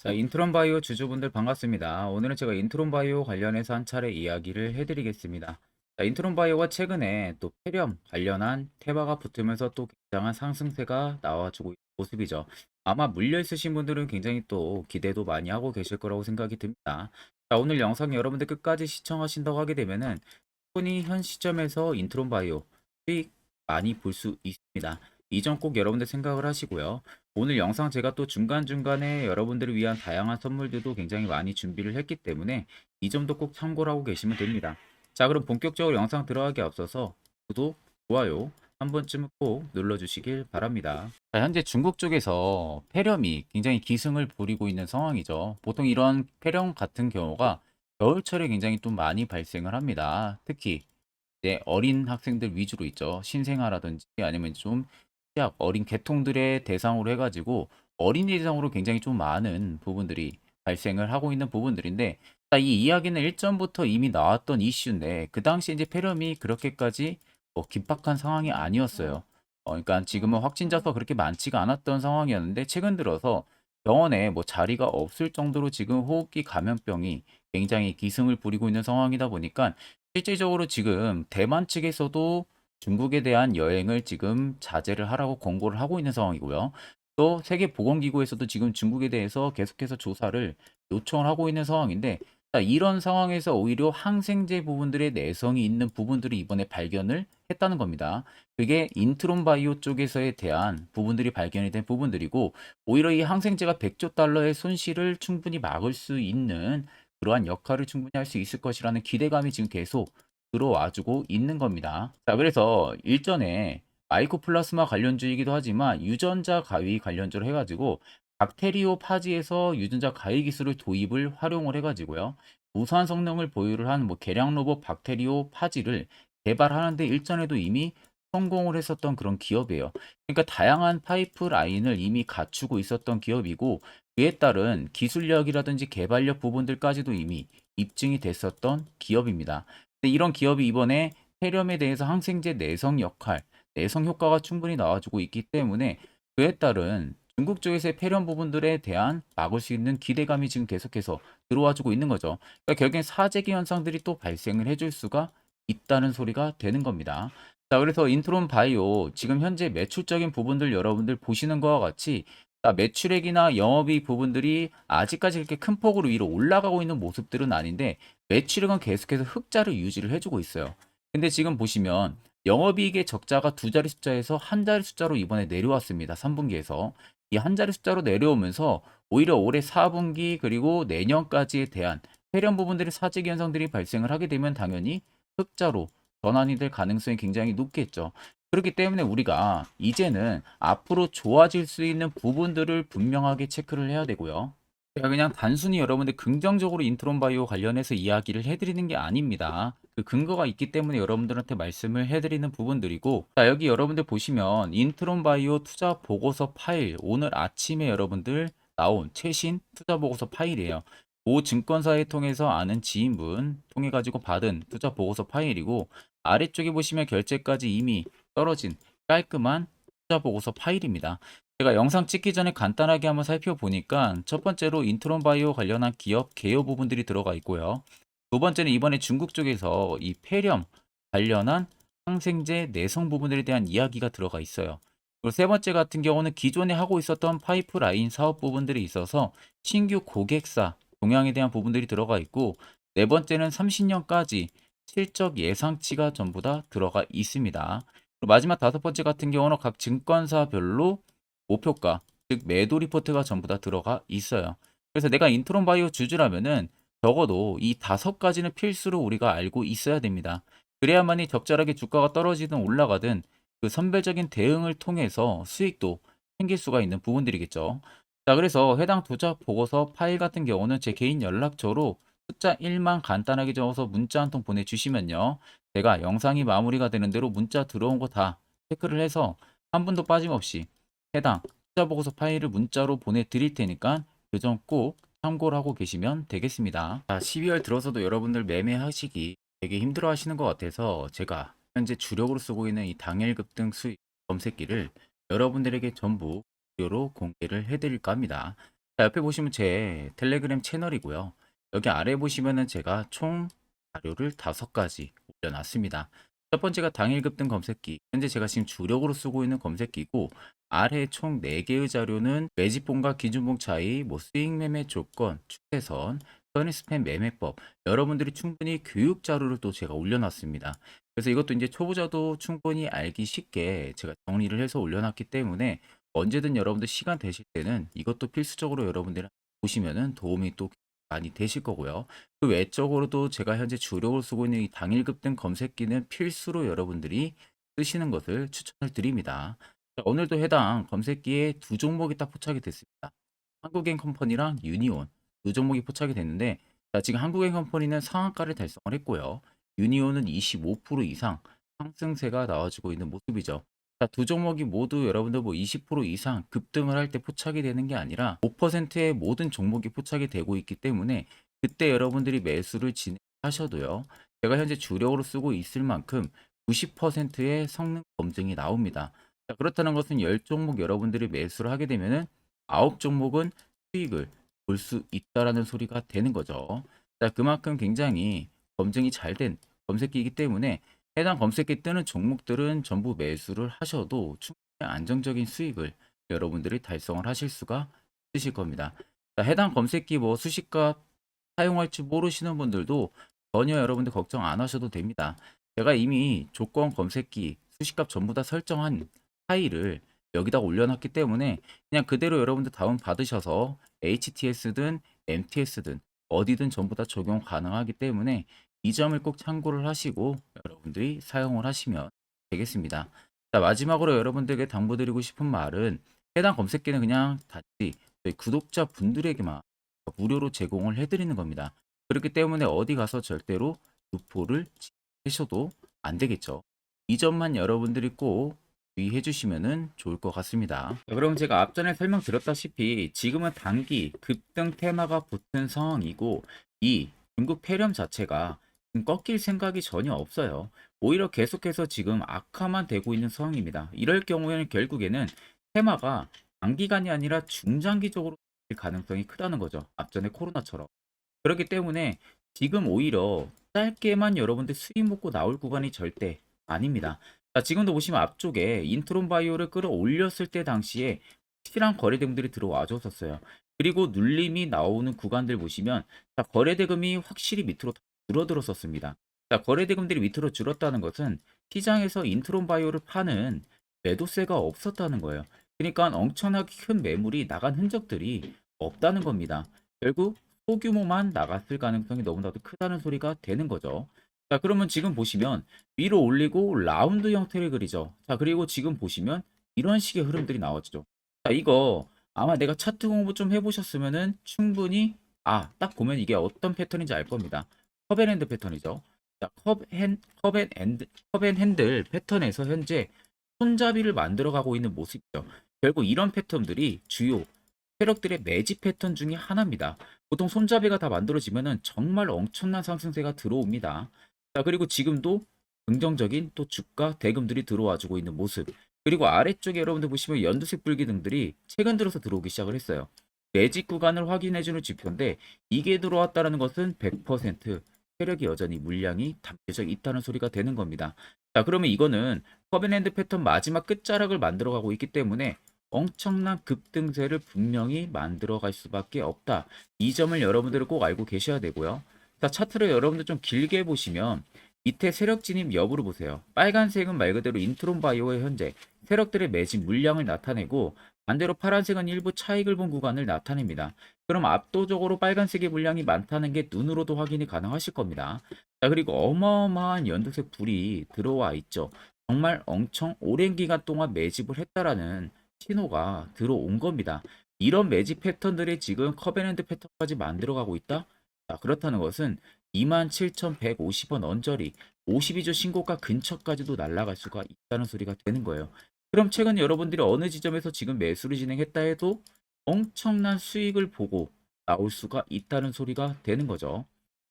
자, 인트론 바이오 주주분들 반갑습니다. 오늘은 제가 인트론 바이오 관련해서 한 차례 이야기를 해드리겠습니다. 자, 인트론 바이오가 최근에 또 폐렴 관련한 테마가 붙으면서 또 굉장한 상승세가 나와주고 있는 모습이죠. 아마 물려 있으신 분들은 굉장히 또 기대도 많이 하고 계실 거라고 생각이 듭니다. 자, 오늘 영상 여러분들 끝까지 시청하신다고 하게 되면은 충분히 현 시점에서 인트론 바이오 수익 많이 볼 수 있습니다. 이 점 꼭 여러분들 생각을 하시고요. 오늘 영상 제가 또 중간중간에 여러분들을 위한 다양한 선물들도 굉장히 많이 준비를 했기 때문에 이 점도 꼭 참고를 하고 계시면 됩니다. 자, 그럼 본격적으로 영상 들어가기 앞서서 구독, 좋아요 한 번쯤은 꼭 눌러주시길 바랍니다. 자, 현재 중국 쪽에서 폐렴이 굉장히 기승을 부리고 있는 상황이죠. 보통 이런 폐렴 같은 경우가 겨울철에 굉장히 좀 많이 발생을 합니다. 특히 이제 어린 학생들 위주로 있죠. 신생아라든지 아니면 좀 시작 어린 개통들의 대상으로 해가지고 어린이 대상으로 굉장히 좀 많은 부분들이 발생을 하고 있는 부분들인데, 자, 이 이야기는 일전부터 이미 나왔던 이슈인데 그 당시 이제 폐렴이 그렇게까지 뭐 긴박한 상황이 아니었어요. 그러니까 지금은 확진자 수가 그렇게 많지가 않았던 상황이었는데 최근 들어서 병원에 뭐 자리가 없을 정도로 지금 호흡기 감염병이 굉장히 기승을 부리고 있는 상황이다 보니까 실질적으로 지금 대만 측에서도 중국에 대한 여행을 지금 자제를 하라고 권고를 하고 있는 상황이고요. 또 세계보건기구에서도 지금 중국에 대해서 계속해서 조사를 요청을 하고 있는 상황인데, 자, 이런 상황에서 오히려 항생제 부분들의 내성이 있는 부분들이 이번에 발견을 했다는 겁니다. 그게 인트론 바이오 쪽에서에 대한 부분들이 발견이 된 부분들이고, 오히려 이 항생제가 100조 달러의 손실을 충분히 막을 수 있는 그러한 역할을 충분히 할 수 있을 것이라는 기대감이 지금 계속 들어와주고 있는 겁니다. 자, 그래서 일전에 마이코플라스마 관련주이기도 하지만 유전자 가위 관련주로 해가지고 박테리오 파지에서 유전자 가위 기술을 도입을 활용을 해가지고요. 우수한 성능을 보유를 한 뭐 개량 로봇 박테리오 파지를 개발하는데 일전에도 이미 성공을 했었던 그런 기업이에요. 그러니까 다양한 파이프라인을 이미 갖추고 있었던 기업이고, 그에 따른 기술력이라든지 개발력 부분들까지도 이미 입증이 됐었던 기업입니다. 근데 이런 기업이 이번에 폐렴에 대해서 항생제 내성 역할, 내성 효과가 충분히 나와주고 있기 때문에 그에 따른 중국 쪽에서의 폐렴 부분들에 대한 막을 수 있는 기대감이 지금 계속해서 들어와주고 있는 거죠. 그러니까 결국엔 사재기 현상들이 또 발생을 해줄 수가 있다는 소리가 되는 겁니다. 자, 그래서 인트론 바이오 지금 현재 매출적인 부분들 여러분들 보시는 것과 같이, 매출액이나 영업이익 부분들이 아직까지 그렇게 큰 폭으로 위로 올라가고 있는 모습들은 아닌데 매출액은 계속해서 흑자를 유지를 해주고 있어요. 근데 지금 보시면 영업이익의 적자가 두 자리 숫자에서 한 자리 숫자로 이번에 내려왔습니다. 3분기에서. 이 한 자리 숫자로 내려오면서 오히려 올해 4분기 그리고 내년까지에 대한 회련 부분들의 사재기 현상들이 발생을 하게 되면 당연히 흑자로 전환이 될 가능성이 굉장히 높겠죠. 그렇기 때문에 우리가 이제는 앞으로 좋아질 수 있는 부분들을 분명하게 체크를 해야 되고요. 제가 그냥 단순히 여러분들 긍정적으로 인트론 바이오 관련해서 이야기를 해드리는 게 아닙니다. 그 근거가 있기 때문에 여러분들한테 말씀을 해드리는 부분들이고, 자, 여기 여러분들 보시면 인트론 바이오 투자 보고서 파일, 오늘 아침에 여러분들 나온 최신 투자 보고서 파일이에요. 모 증권사에 통해서 아는 지인분 통해 가지고 받은 투자 보고서 파일이고, 아래쪽에 보시면 결제까지 이미 떨어진 깔끔한 투자 보고서 파일입니다. 제가 영상 찍기 전에 간단하게 한번 살펴보니까 첫 번째로 인트론 바이오 관련한 기업 개요 부분들이 들어가 있고요. 두 번째는 이번에 중국 쪽에서 이 폐렴 관련한 항생제 내성 부분들에 대한 이야기가 들어가 있어요. 그리고 세 번째 같은 경우는 기존에 하고 있었던 파이프라인 사업 부분들이 있어서 신규 고객사 동향에 대한 부분들이 들어가 있고, 네 번째는 30년까지 실적 예상치가 전부 다 들어가 있습니다. 그리고 마지막 다섯 번째 같은 경우는 각 증권사별로 목표가, 즉 매도 리포트가 전부 다 들어가 있어요. 그래서 내가 인트론 바이오 주주라면은 적어도 이 다섯 가지는 필수로 우리가 알고 있어야 됩니다. 그래야만이 적절하게 주가가 떨어지든 올라가든 그 선별적인 대응을 통해서 수익도 챙길 수가 있는 부분들이겠죠. 자, 그래서 해당 투자 보고서 파일 같은 경우는 제 개인 연락처로 숫자 1만 간단하게 적어서 문자 한 통 보내주시면요. 제가 영상이 마무리가 되는 대로 문자 들어온 거 다 체크를 해서 한 분도 빠짐없이 해당 투자 보고서 파일을 문자로 보내드릴 테니까 그 점 꼭 참고를 하고 계시면 되겠습니다. 자, 12월 들어서도 여러분들 매매하시기 되게 힘들어 하시는 것 같아서 제가 현재 주력으로 쓰고 있는 이 당일 급등 수익 검색기를 여러분들에게 전부 무료로 공개를 해드릴까 합니다. 자, 옆에 보시면 제 텔레그램 채널이고요. 여기 아래 보시면은 제가 총 자료를 5가지 올려놨습니다. 첫 번째가 당일 급등 검색기. 현재 제가 지금 주력으로 쓰고 있는 검색기고, 아래 총 4개의 자료는 매집봉과 기준봉 차이, 뭐 수익 매매 조건, 추세선, 선의 스팸 매매법, 여러분들이 충분히 교육 자료를 또 제가 올려놨습니다. 그래서 이것도 이제 초보자도 충분히 알기 쉽게 제가 정리를 해서 올려놨기 때문에 언제든 여러분들 시간 되실 때는 이것도 필수적으로 여러분들 보시면은 도움이 또 많이 되실 거고요. 그 외적으로도 제가 현재 주력으로 쓰고 있는 이 당일 급등 검색기는 필수로 여러분들이 쓰시는 것을 추천을 드립니다. 자, 오늘도 해당 검색기에 두 종목이 딱 포착이 됐습니다. 한국엔컴퍼니랑 유니온 두 종목이 포착이 됐는데, 자, 지금 한국엔컴퍼니는 상한가를 달성을 했고요. 유니온은 25% 이상 상승세가 나와주고 있는 모습이죠. 자, 두 종목이 모두 여러분들 뭐 20% 이상 급등을 할 때 포착이 되는 게 아니라 5%의 모든 종목이 포착이 되고 있기 때문에 그때 여러분들이 매수를 진행하셔도요, 제가 현재 주력으로 쓰고 있을 만큼 90%의 성능 검증이 나옵니다. 자, 그렇다는 것은 10종목 여러분들이 매수를 하게 되면은 9종목은 수익을 볼 수 있다라는 소리가 되는 거죠. 자, 그만큼 굉장히 검증이 잘 된 검색기이기 때문에 해당 검색기 뜨는 종목들은 전부 매수를 하셔도 충분히 안정적인 수익을 여러분들이 달성을 하실 수가 있으실 겁니다. 자, 해당 검색기 뭐 수식값 사용할 줄 모르시는 분들도 전혀 여러분들 걱정 안 하셔도 됩니다. 제가 이미 조건 검색기 수식값 전부 다 설정한 파일을 여기다 올려놨기 때문에 그냥 그대로 여러분들 다운 받으셔서 HTS든 MTS든 어디든 전부 다 적용 가능하기 때문에 이 점을 꼭 참고를 하시고 여러분들이 사용을 하시면 되겠습니다. 자, 마지막으로 여러분들에게 당부드리고 싶은 말은, 해당 검색기는 그냥 단지 저희 구독자 분들에게만 무료로 제공을 해드리는 겁니다. 그렇기 때문에 어디 가서 절대로 유포를 하셔도 안 되겠죠. 이 점만 여러분들이 꼭 주의해 주시면 좋을 것 같습니다. 자, 그럼 제가 앞전에 설명드렸다시피 지금은 단기 급등 테마가 붙은 상황이고, 이 중국 폐렴 자체가 지금 꺾일 생각이 전혀 없어요. 오히려 계속해서 지금 악화만 되고 있는 상황입니다. 이럴 경우에는 결국에는 테마가 단기간이 아니라 중장기적으로 될 가능성이 크다는 거죠. 앞전에 코로나처럼. 그렇기 때문에 지금 오히려 짧게만 여러분들 수익 먹고 나올 구간이 절대 아닙니다. 자, 지금도 보시면 앞쪽에 인트론 바이오를 끌어올렸을 때 당시에 확실한 거래대금들이 들어와 줬었어요. 그리고 눌림이 나오는 구간들 보시면, 자, 거래대금이 확실히 밑으로 줄어들었었습니다. 자, 거래대금들이 밑으로 줄었다는 것은 시장에서 인트론 바이오를 파는 매도세가 없었다는 거예요. 그러니까 엄청나게 큰 매물이 나간 흔적들이 없다는 겁니다. 결국 소규모만 나갔을 가능성이 너무나도 크다는 소리가 되는 거죠. 자, 그러면 지금 보시면 위로 올리고 라운드 형태를 그리죠. 자, 그리고 지금 보시면 이런 식의 흐름들이 나왔죠. 자, 이거 아마 내가 차트 공부 좀 해보셨으면은 충분히, 딱 보면 이게 어떤 패턴인지 알 겁니다. 컵앤핸드 패턴이죠. 자, 컵앤핸들 패턴에서 현재 손잡이를 만들어가고 있는 모습이죠. 결국 이런 패턴들이 주요 세력들의 매집 패턴 중에 하나입니다. 보통 손잡이가 다 만들어지면은 정말 엄청난 상승세가 들어옵니다. 자, 그리고 지금도 긍정적인 또 주가 대금들이 들어와 주고 있는 모습. 그리고 아래쪽에 여러분들 보시면 연두색 불기둥들이 최근 들어서 들어오기 시작을 했어요. 매집 구간을 확인해 주는 지표인데, 이게 들어왔다는 것은 100% 세력이 여전히 물량이 담겨져 있다는 소리가 되는 겁니다. 자, 그러면 이거는 커벤랜드 패턴 마지막 끝자락을 만들어가고 있기 때문에 엄청난 급등세를 분명히 만들어갈 수밖에 없다. 이 점을 여러분들은 꼭 알고 계셔야 되고요. 자, 차트를 여러분들 좀 길게 보시면 밑에 세력 진입 여부를 보세요. 빨간색은 말 그대로 인트론 바이오의 현재 세력들의 매집 물량을 나타내고, 반대로 파란색은 일부 차익을 본 구간을 나타냅니다. 그럼 압도적으로 빨간색의 물량이 많다는 게 눈으로도 확인이 가능하실 겁니다. 자, 그리고 어마어마한 연두색 불이 들어와 있죠. 정말 엄청 오랜 기간 동안 매집을 했다라는 신호가 들어온 겁니다. 이런 매집 패턴들이 지금 커벤랜드 패턴까지 만들어가고 있다? 자, 그렇다는 것은 27,150원 언저리 52주 신고가 근처까지도 날아갈 수가 있다는 소리가 되는 거예요. 그럼 최근 여러분들이 어느 지점에서 지금 매수를 진행했다 해도 엄청난 수익을 보고 나올 수가 있다는 소리가 되는 거죠.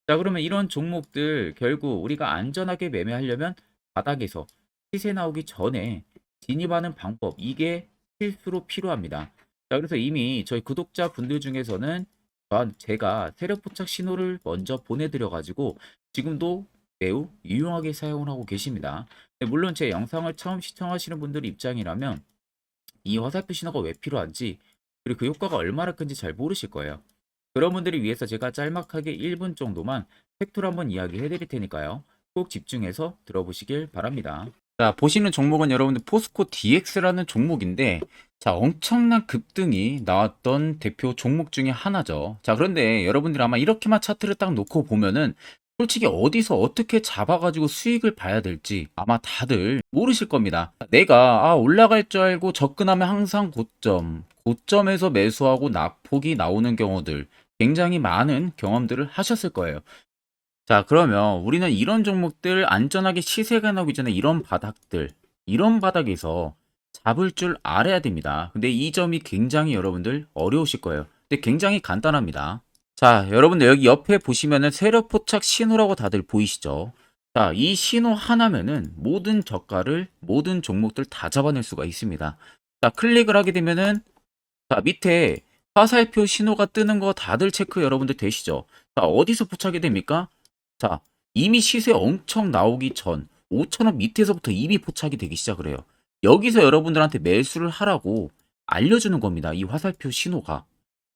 자, 그러면 이런 종목들 결국 우리가 안전하게 매매하려면 바닥에서 시세 나오기 전에 진입하는 방법, 이게 필수로 필요합니다. 자, 그래서 이미 저희 구독자분들 중에서는 제가 세력 포착 신호를 먼저 보내드려 가지고 지금도 매우 유용하게 사용을 하고 계십니다. 네, 물론 제 영상을 처음 시청하시는 분들 입장이라면 이 화살표 신호가 왜 필요한지, 그리고 그 효과가 얼마나 큰지 잘 모르실 거예요. 그런 분들을 위해서 제가 짤막하게 1분 정도만 팩트로 한번 이야기해 드릴 테니까요. 꼭 집중해서 들어보시길 바랍니다. 자, 보시는 종목은 여러분들 포스코 DX라는 종목인데, 자, 엄청난 급등이 나왔던 대표 종목 중에 하나죠. 자, 그런데 여러분들이 아마 이렇게만 차트를 딱 놓고 보면은 솔직히 어디서 어떻게 잡아가지고 수익을 봐야 될지 아마 다들 모르실 겁니다. 내가 올라갈 줄 알고 접근하면 항상 고점에서 매수하고 낙폭이 나오는 경우들 굉장히 많은 경험들을 하셨을 거예요. 자, 그러면 우리는 이런 종목들 안전하게 시세가 나오기 전에 이런 바닥에서 잡을 줄 알아야 됩니다. 근데 이 점이 굉장히 여러분들 어려우실 거예요. 근데 굉장히 간단합니다. 자, 여러분들 여기 옆에 보시면은 세력 포착 신호라고 다들 보이시죠? 자, 이 신호 하나면은 모든 저가를, 모든 종목들 다 잡아낼 수가 있습니다. 자, 클릭을 하게 되면은 자, 밑에 화살표 신호가 뜨는 거 다들 체크 여러분들 되시죠? 자, 어디서 포착이 됩니까? 자, 이미 시세 엄청 나오기 전 5천원 밑에서부터 이미 포착이 되기 시작을 해요. 여기서 여러분들한테 매수를 하라고 알려주는 겁니다. 이 화살표 신호가.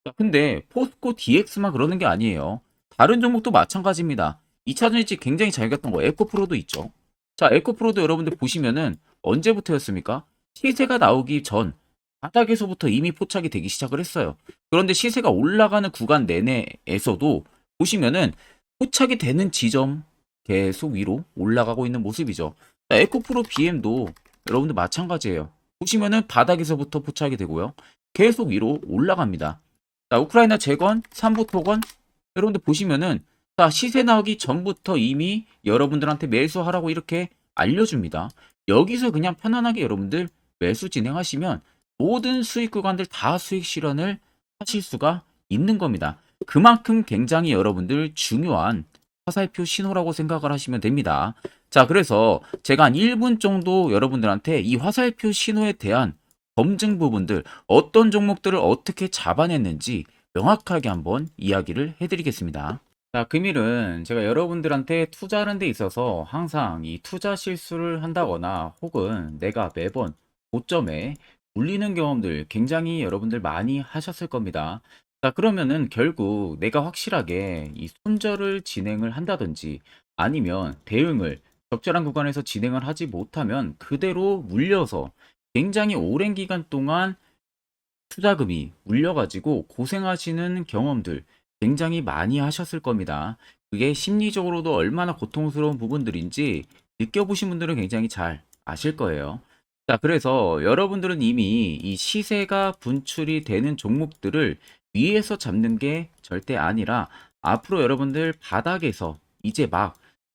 자, 근데 포스코 DX만 그러는 게 아니에요. 다른 종목도 마찬가지입니다. 2차전지 굉장히 잘 갔던 거 에코프로도 있죠. 자, 에코프로도 여러분들 보시면은 언제부터였습니까? 시세가 나오기 전 바닥에서부터 이미 포착이 되기 시작을 했어요. 그런데 시세가 올라가는 구간 내내에서도 보시면은 포착이 되는 지점 계속 위로 올라가고 있는 모습이죠. 자, 에코프로 BM도 여러분들 마찬가지예요. 보시면은 바닥에서부터 포착이 되고요. 계속 위로 올라갑니다. 자, 우크라이나 재건, 삼부 토건 여러분들 보시면은 자, 시세 나오기 전부터 이미 여러분들한테 매수하라고 이렇게 알려줍니다. 여기서 그냥 편안하게 여러분들 매수 진행하시면 모든 수익 구간들 다 수익 실현을 하실 수가 있는 겁니다. 그만큼 굉장히 여러분들 중요한 화살표 신호라고 생각을 하시면 됩니다. 자, 그래서 제가 한 1분 정도 여러분들한테 이 화살표 신호에 대한 검증 부분들, 어떤 종목들을 어떻게 잡아냈는지 명확하게 한번 이야기를 해드리겠습니다. 자, 금일은 제가 여러분들한테 투자하는 데 있어서 항상 이 투자 실수를 한다거나 혹은 내가 매번 고점에 물리는 경험들 굉장히 여러분들 많이 하셨을 겁니다. 자, 그러면은 결국 내가 확실하게 이 손절을 진행을 한다든지 아니면 대응을 적절한 구간에서 진행을 하지 못하면 그대로 물려서 굉장히 오랜 기간 동안 투자금이 물려가지고 고생하시는 경험들 굉장히 많이 하셨을 겁니다. 그게 심리적으로도 얼마나 고통스러운 부분들인지 느껴보신 분들은 굉장히 잘 아실 거예요. 자, 그래서 여러분들은 이미 이 시세가 분출이 되는 종목들을 위에서 잡는 게 절대 아니라 앞으로 여러분들 바닥에서 이제 막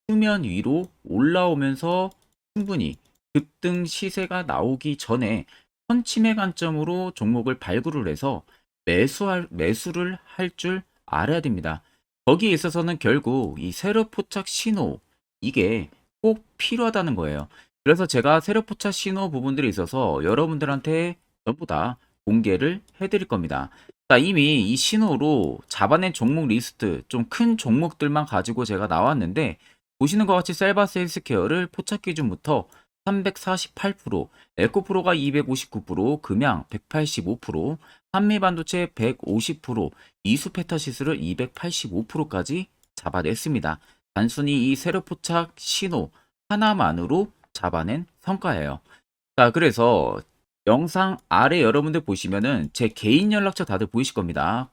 수면 위로 올라오면서 충분히 급등 시세가 나오기 전에 선침의 관점으로 종목을 발굴을 해서 매수를 할 줄 알아야 됩니다. 거기에 있어서는 결국 이 세력 포착 신호 이게 꼭 필요하다는 거예요. 그래서 제가 세력 포착 신호 부분들에 있어서 여러분들한테 전부 다 공개를 해드릴 겁니다. 자, 이미 이 신호로 잡아낸 종목 리스트 좀 큰 종목들만 가지고 제가 나왔는데 보시는 것 같이 셀바스 헬스케어를 포착 기준부터 348%, 에코프로가 259%, 금양 185%, 한미반도체 150%, 이수페타시스를 285%까지 잡아냈습니다. 단순히 이 세력 포착 신호 하나만으로 잡아낸 성과예요. 자, 그래서 영상 아래 여러분들 보시면은 제 개인 연락처 다들 보이실 겁니다.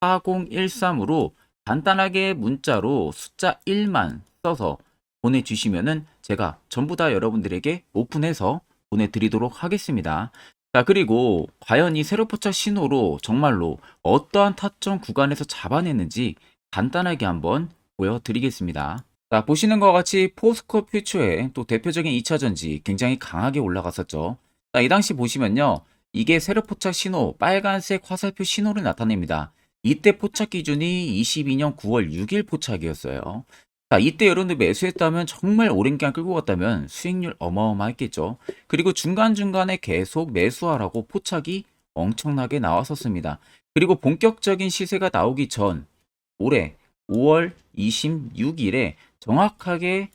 010-8013-4013으로 간단하게 문자로 숫자 1만 써서 보내주시면은 제가 전부 다 여러분들에게 오픈해서 보내드리도록 하겠습니다. 자, 그리고 과연 이 세력 포착 신호로 정말로 어떠한 타점 구간에서 잡아냈는지 간단하게 한번 보여드리겠습니다. 자, 보시는 것과 같이 포스코 퓨처의 또 대표적인 2차전지 굉장히 강하게 올라갔었죠. 자, 이 당시 보시면요. 이게 세력 포착 신호, 빨간색 화살표 신호를 나타냅니다. 이때 포착 기준이 22년 9월 6일 포착이었어요. 자, 이때 여러분들 매수했다면 정말 오랜 기간 끌고 갔다면 수익률 어마어마했겠죠. 그리고 중간중간에 계속 매수하라고 포착이 엄청나게 나왔었습니다. 그리고 본격적인 시세가 나오기 전 올해 5월 26일에 정확하게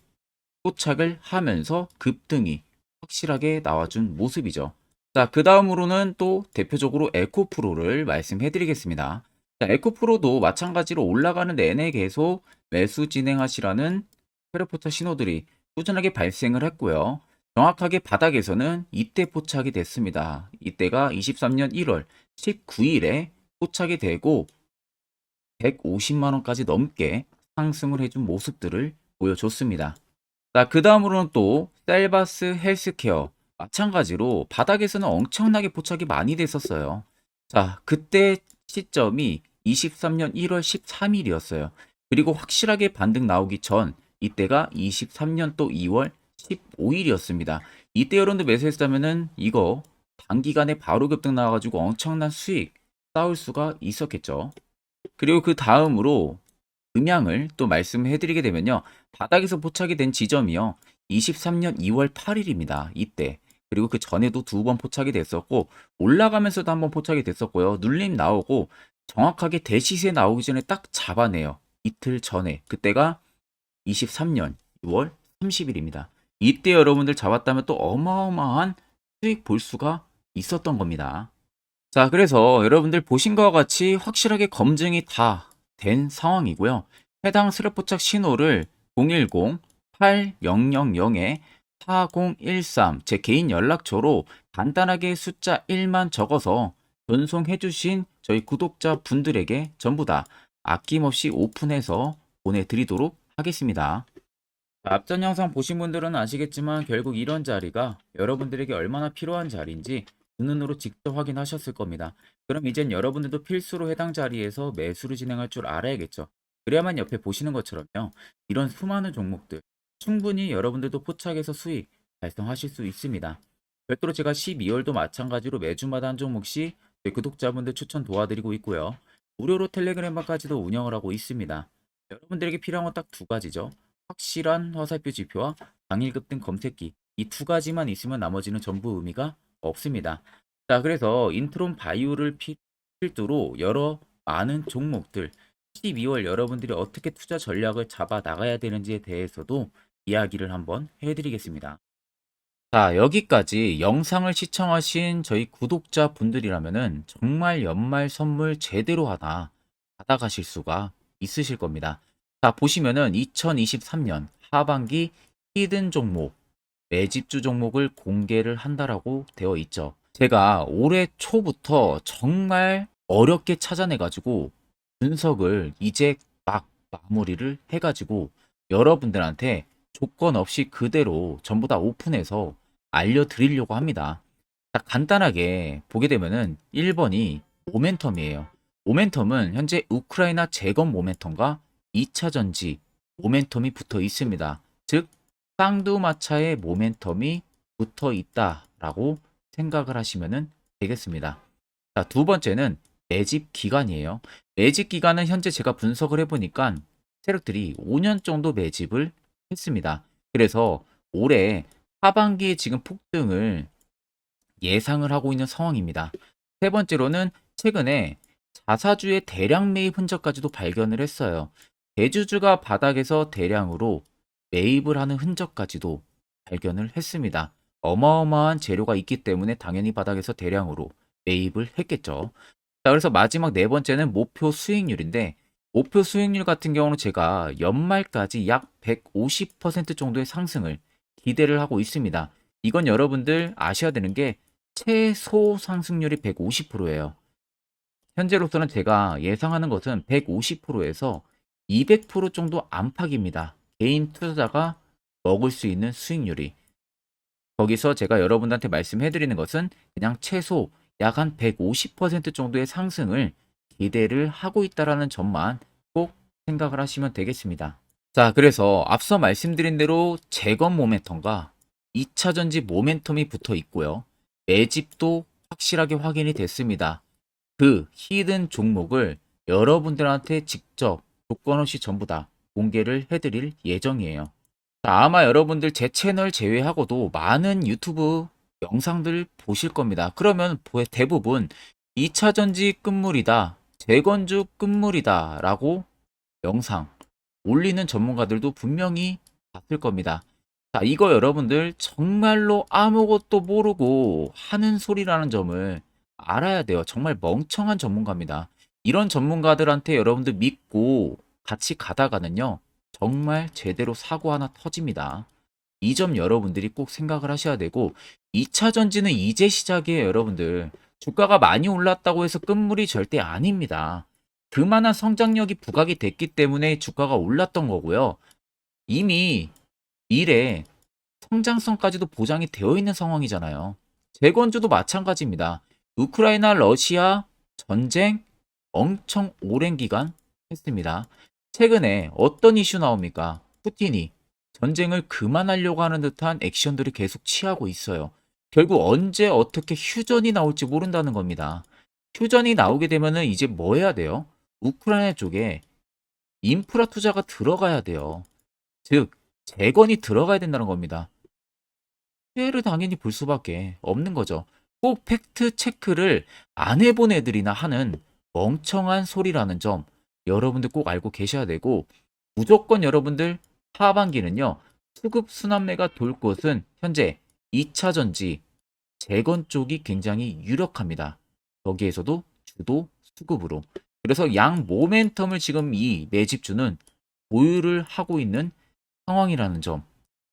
포착을 하면서 급등이 확실하게 나와준 모습이죠. 자, 그 다음으로는 또 대표적으로 에코프로를 말씀해 드리겠습니다. 자, 에코프로도 마찬가지로 올라가는 내내 계속 매수 진행하시라는 페르포차 신호들이 꾸준하게 발생을 했고요. 정확하게 바닥에서는 이때 포착이 됐습니다. 이때가 23년 1월 19일에 포착이 되고 150만 원까지 넘게 상승을 해준 모습들을 보여줬습니다. 자, 그 다음으로는 또 셀바스 헬스케어 마찬가지로 바닥에서는 엄청나게 포착이 많이 됐었어요. 자, 그때 시점이 23년 1월 13일이었어요. 그리고 확실하게 반등 나오기 전 이때가 23년 또 2월 15일이었습니다. 이때 여러분들 매수했다면은 이거 단기간에 바로 급등 나와가지고 엄청난 수익 쌓을 수가 있었겠죠. 그리고 그 다음으로 음향을 또 말씀해 드리게 되면요. 바닥에서 포착이 된 지점이요. 23년 2월 8일입니다. 이때. 그리고 그 전에도 두 번 포착이 됐었고 올라가면서도 한번 포착이 됐었고요. 눌림 나오고 정확하게 대시세 나오기 전에 딱 잡아내요. 이틀 전에. 그때가 23년 6월 30일입니다. 이때 여러분들 잡았다면 또 어마어마한 수익 볼 수가 있었던 겁니다. 자, 그래서 여러분들 보신 것과 같이 확실하게 검증이 다 된 상황이고요. 해당 스랩포착 신호를 010-8000-4013 제 개인 연락처로 간단하게 숫자 1만 적어서 전송해 주신 저희 구독자 분들에게 전부 다 아낌없이 오픈해서 보내드리도록 하겠습니다. 앞전 영상 보신 분들은 아시겠지만 결국 이런 자리가 여러분들에게 얼마나 필요한 자리인지 두 눈으로 직접 확인하셨을 겁니다. 그럼 이젠 여러분들도 필수로 해당 자리에서 매수를 진행할 줄 알아야겠죠. 그래야만 옆에 보시는 것처럼요. 이런 수많은 종목들 충분히 여러분들도 포착해서 수익 달성하실 수 있습니다. 별도로 제가 12월도 마찬가지로 매주마다 한 종목씩 제 구독자분들 추천 도와드리고 있고요. 무료로 텔레그램방까지도 운영을 하고 있습니다. 여러분들에게 필요한 건 딱 두 가지죠. 확실한 화살표 지표와 당일 급등 검색기 이 두 가지만 있으면 나머지는 전부 의미가 없습니다. 자, 그래서 인트론 바이오를 필두로 여러 많은 종목들 12월 여러분들이 어떻게 투자 전략을 잡아 나가야 되는지에 대해서도 이야기를 한번 해드리겠습니다. 자, 여기까지 영상을 시청하신 저희 구독자 분들이라면은 정말 연말 선물 제대로 하나 받아가실 수가 있으실 겁니다. 자, 보시면은 2023년 하반기 히든 종목, 매집주 종목을 공개를 한다라고 되어 있죠. 제가 올해 초부터 정말 어렵게 찾아내가지고 분석을 이제 막 마무리를 해가지고 여러분들한테 조건 없이 그대로 전부 다 오픈해서 알려드리려고 합니다. 자, 간단하게 보게 되면은 1번이 모멘텀이에요. 모멘텀은 현재 우크라이나 재건 모멘텀과 2차 전지 모멘텀이 붙어 있습니다. 즉 쌍두마차의 모멘텀이 붙어 있다라고 생각을 하시면 되겠습니다. 자, 두 번째는 매집 기간이에요. 매집 기간은 현재 제가 분석을 해보니까 세력들이 5년 정도 매집을 했습니다. 그래서 올해 하반기에 지금 폭등을 예상을 하고 있는 상황입니다. 세 번째로는 최근에 자사주의 대량 매입 흔적까지도 발견을 했어요. 대주주가 바닥에서 대량으로 매입을 하는 흔적까지도 발견을 했습니다. 어마어마한 재료가 있기 때문에 당연히 바닥에서 대량으로 매입을 했겠죠. 자, 그래서 마지막 네 번째는 목표 수익률인데 목표 수익률 같은 경우는 제가 연말까지 약 150% 정도의 상승을 기대를 하고 있습니다. 이건 여러분들 아셔야 되는 게 최소 상승률이 150%예요. 현재로서는 제가 예상하는 것은 150%에서 200% 정도 안팎입니다. 개인 투자자가 먹을 수 있는 수익률이. 거기서 제가 여러분들한테 말씀해 드리는 것은 그냥 최소 약 한 150% 정도의 상승을 기대를 하고 있다라는 점만 꼭 생각을 하시면 되겠습니다. 자, 그래서 앞서 말씀드린 대로 재건 모멘텀과 2차 전지 모멘텀이 붙어 있고요. 매집도 확실하게 확인이 됐습니다. 그 히든 종목을 여러분들한테 직접 조건 없이 전부 다 공개를 해드릴 예정이에요. 자, 아마 여러분들 제 채널 제외하고도 많은 유튜브 영상들 보실 겁니다. 그러면 대부분 2차 전지 끝물이다, 재건주 끝물이다 라고 영상 올리는 전문가들도 분명히 봤을 겁니다. 자, 이거 여러분들 정말로 아무것도 모르고 하는 소리라는 점을 알아야 돼요. 정말 멍청한 전문가입니다. 이런 전문가들한테 여러분들 믿고 같이 가다가는요, 정말 제대로 사고 하나 터집니다. 이 점 여러분들이 꼭 생각을 하셔야 되고, 2차 전지는 이제 시작이에요, 여러분들. 주가가 많이 올랐다고 해서 끝물이 절대 아닙니다. 그만한 성장력이 부각이 됐기 때문에 주가가 올랐던 거고요. 이미 미래 성장성까지도 보장이 되어 있는 상황이잖아요. 재건주도 마찬가지입니다. 우크라이나 러시아 전쟁 엄청 오랜 기간 했습니다. 최근에 어떤 이슈 나옵니까? 푸틴이 전쟁을 그만하려고 하는 듯한 액션들을 계속 취하고 있어요. 결국 언제 어떻게 휴전이 나올지 모른다는 겁니다. 휴전이 나오게 되면은 이제 뭐 해야 돼요? 우크라이나 쪽에 인프라 투자가 들어가야 돼요. 즉, 재건이 들어가야 된다는 겁니다. 피해를 당연히 볼 수밖에 없는 거죠. 꼭 팩트 체크를 안 해본 애들이나 하는 멍청한 소리라는 점 여러분들 꼭 알고 계셔야 되고, 무조건 여러분들 하반기는요, 수급 순환매가 돌 곳은 현재 2차 전지 재건 쪽이 굉장히 유력합니다. 거기에서도 주도 수급으로. 그래서 양 모멘텀을 지금 이 매집주는 보유를 하고 있는 상황이라는 점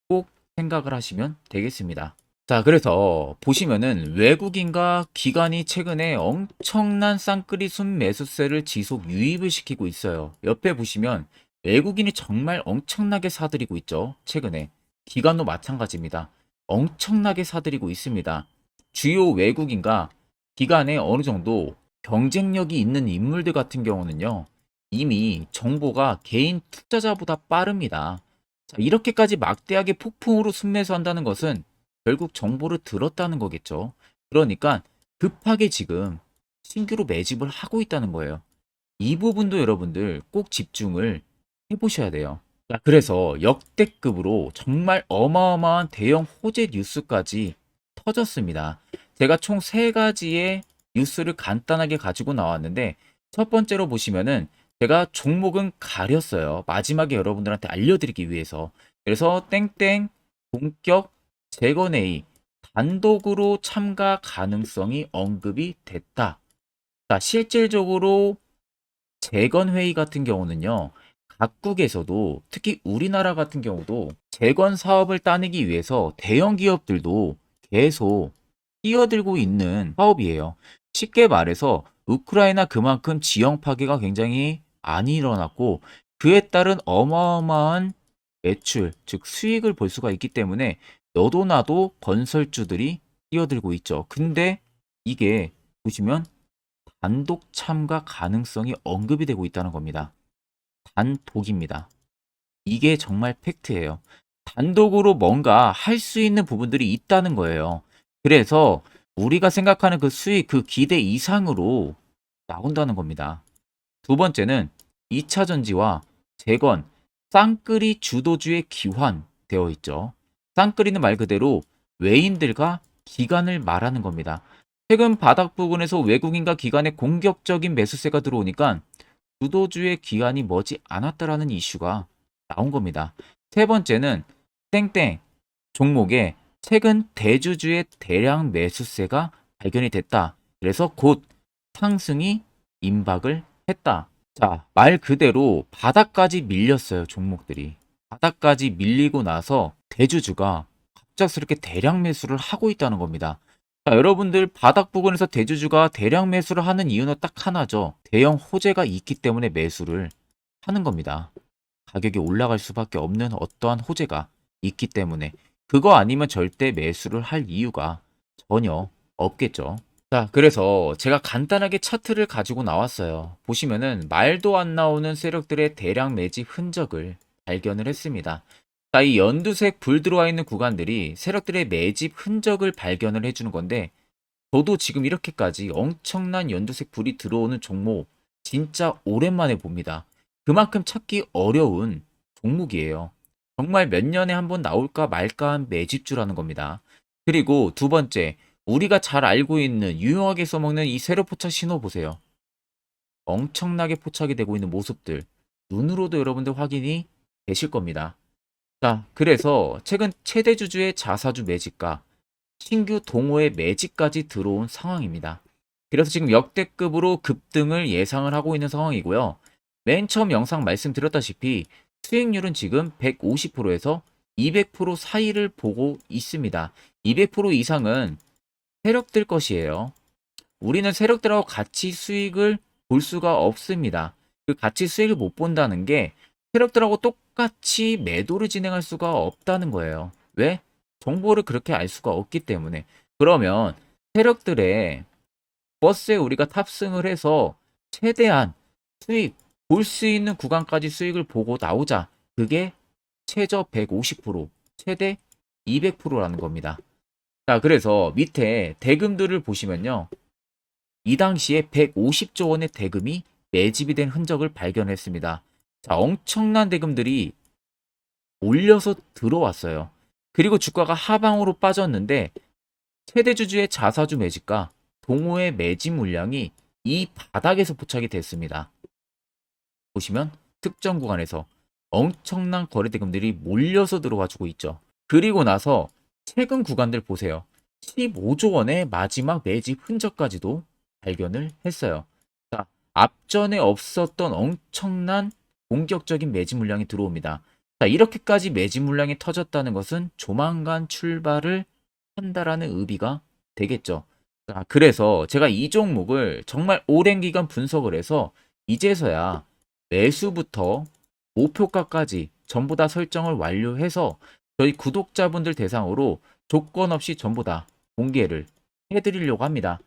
꼭 생각을 하시면 되겠습니다. 자, 그래서 보시면은 외국인과 기관이 최근에 엄청난 쌍끌이 순매수세를 지속 유입을 시키고 있어요. 옆에 보시면 외국인이 정말 엄청나게 사들이고 있죠. 최근에. 기관도 마찬가지입니다. 엄청나게 사들이고 있습니다. 주요 외국인과 기관에 어느 정도 경쟁력이 있는 인물들 같은 경우는요, 이미 정보가 개인 투자자보다 빠릅니다. 자, 이렇게까지 막대하게 폭풍으로 순매수한다는 것은 결국 정보를 들었다는 거겠죠. 그러니까 급하게 지금 신규로 매집을 하고 있다는 거예요. 이 부분도 여러분들 꼭 집중을 해보셔야 돼요. 자, 그래서 역대급으로 정말 어마어마한 대형 호재 뉴스까지 터졌습니다. 제가 총 3가지의 뉴스를 간단하게 가지고 나왔는데, 첫 번째로 보시면은 제가 종목은 가렸어요. 마지막에 여러분들한테 알려드리기 위해서. 그래서 땡땡 본격 재건회의 단독으로 참가 가능성이 언급이 됐다. 자, 실질적으로 재건회의 같은 경우는요, 각국에서도 특히 우리나라 같은 경우도 재건 사업을 따내기 위해서 대형 기업들도 계속 뛰어들고 있는 사업이에요. 쉽게 말해서 우크라이나 그만큼 지형 파괴가 굉장히 많이 일어났고, 그에 따른 어마어마한 매출, 즉 수익을 볼 수가 있기 때문에 너도 나도 건설주들이 뛰어들고 있죠. 근데 이게 보시면 단독 참가 가능성이 언급이 되고 있다는 겁니다. 단독입니다. 이게 정말 팩트예요. 단독으로 뭔가 할 수 있는 부분들이 있다는 거예요. 그래서 우리가 생각하는 그 수익, 그 기대 이상으로 나온다는 겁니다. 두 번째는 2차 전지와 재건, 쌍끌이 주도주의 기환되어 있죠. 쌍끌이는 말 그대로 외인들과 기관을 말하는 겁니다. 최근 바닥 부근에서 외국인과 기관의 공격적인 매수세가 들어오니까 주도주의 기관이 머지 않았다라는 이슈가 나온 겁니다. 세 번째는 땡땡 종목에 최근 대주주의 대량 매수세가 발견이 됐다. 그래서 곧 상승이 임박을 했다. 자, 말 그대로 바닥까지 밀렸어요, 종목들이. 바닥까지 밀리고 나서 대주주가 갑작스럽게 대량 매수를 하고 있다는 겁니다. 자, 여러분들 바닥 부근에서 대주주가 대량 매수를 하는 이유는 딱 하나죠. 대형 호재가 있기 때문에 매수를 하는 겁니다. 가격이 올라갈 수밖에 없는 어떠한 호재가 있기 때문에. 그거 아니면 절대 매수를 할 이유가 전혀 없겠죠. 자, 그래서 제가 간단하게 차트를 가지고 나왔어요. 보시면은 말도 안 나오는 세력들의 대량 매집 흔적을 발견을 했습니다. 자, 이 연두색 불 들어와 있는 구간들이 세력들의 매집 흔적을 발견을 해주는 건데, 저도 지금 이렇게까지 엄청난 연두색 불이 들어오는 종목 진짜 오랜만에 봅니다. 그만큼 찾기 어려운 종목이에요. 정말 몇 년에 한 번 나올까 말까 한 매집주라는 겁니다. 그리고 두 번째, 우리가 잘 알고 있는 유용하게 써먹는 이 세로 포착 신호 보세요. 엄청나게 포착이 되고 있는 모습들 눈으로도 여러분들 확인이 되실 겁니다. 자, 그래서 최근 최대 주주의 자사주 매집과 신규 동호회 매집까지 들어온 상황입니다. 그래서 지금 역대급으로 급등을 예상을 하고 있는 상황이고요. 맨 처음 영상 말씀드렸다시피 수익률은 지금 150%에서 200% 사이를 보고 있습니다. 200% 이상은 세력들 것이에요. 우리는 세력들하고 같이 수익을 볼 수가 없습니다. 그 같이 수익을 못 본다는 게 세력들하고 똑같이 매도를 진행할 수가 없다는 거예요. 왜? 정보를 그렇게 알 수가 없기 때문에. 그러면 세력들의 버스에 우리가 탑승을 해서 최대한 수익, 볼 수 있는 구간까지 수익을 보고 나오자. 그게 최저 150%, 최대 200%라는 겁니다. 자, 그래서 밑에 대금들을 보시면요. 이 당시에 150조 원의 대금이 매집이 된 흔적을 발견했습니다. 자, 엄청난 대금들이 몰려서 들어왔어요. 그리고 주가가 하방으로 빠졌는데 최대 주주의 자사주 매집과 동호회 매집 물량이 이 바닥에서 포착이 됐습니다. 보시면 특정 구간에서 엄청난 거래 대금들이 몰려서 들어와주고 있죠. 그리고 나서 최근 구간들 보세요. 15조 원의 마지막 매집 흔적까지도 발견을 했어요. 자, 앞전에 없었던 엄청난 공격적인 매집 물량이 들어옵니다. 자, 이렇게까지 매집 물량이 터졌다는 것은 조만간 출발을 한다라는 의미가 되겠죠. 자, 그래서 제가 이 종목을 정말 오랜 기간 분석을 해서 이제서야 매수부터 목표가까지 전부 다 설정을 완료해서 저희 구독자분들 대상으로 조건 없이 전부 다 공개를 해드리려고 합니다.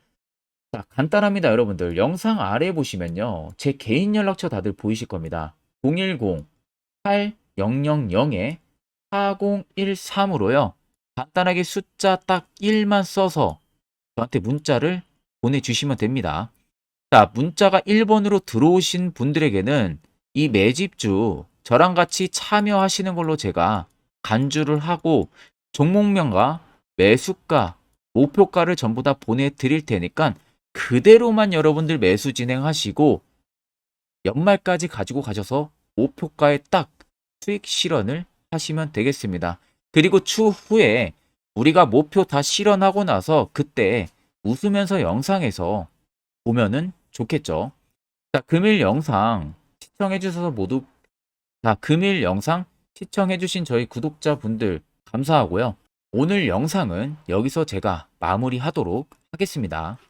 자, 간단합니다, 여러분들. 영상 아래 보시면요. 제 개인 연락처 다들 보이실 겁니다. 010-8000-4013으로요. 간단하게 숫자 딱 1만 써서 저한테 문자를 보내주시면 됩니다. 자, 문자가 1번으로 들어오신 분들에게는 이 매집주 저랑 같이 참여하시는 걸로 제가 간주를 하고 종목명과 매수가, 목표가를 전부 다 보내드릴 테니까 그대로만 여러분들 매수 진행하시고 연말까지 가지고 가셔서 목표가에 딱 수익 실현을 하시면 되겠습니다. 그리고 추후에 우리가 목표 다 실현하고 나서 그때 웃으면서 영상에서 보면은 좋겠죠. 자, 금일 영상 시청해 주셔서 모두 금일 영상 시청해 주신 저희 구독자분들 감사하고요. 오늘 영상은 여기서 제가 마무리하도록 하겠습니다.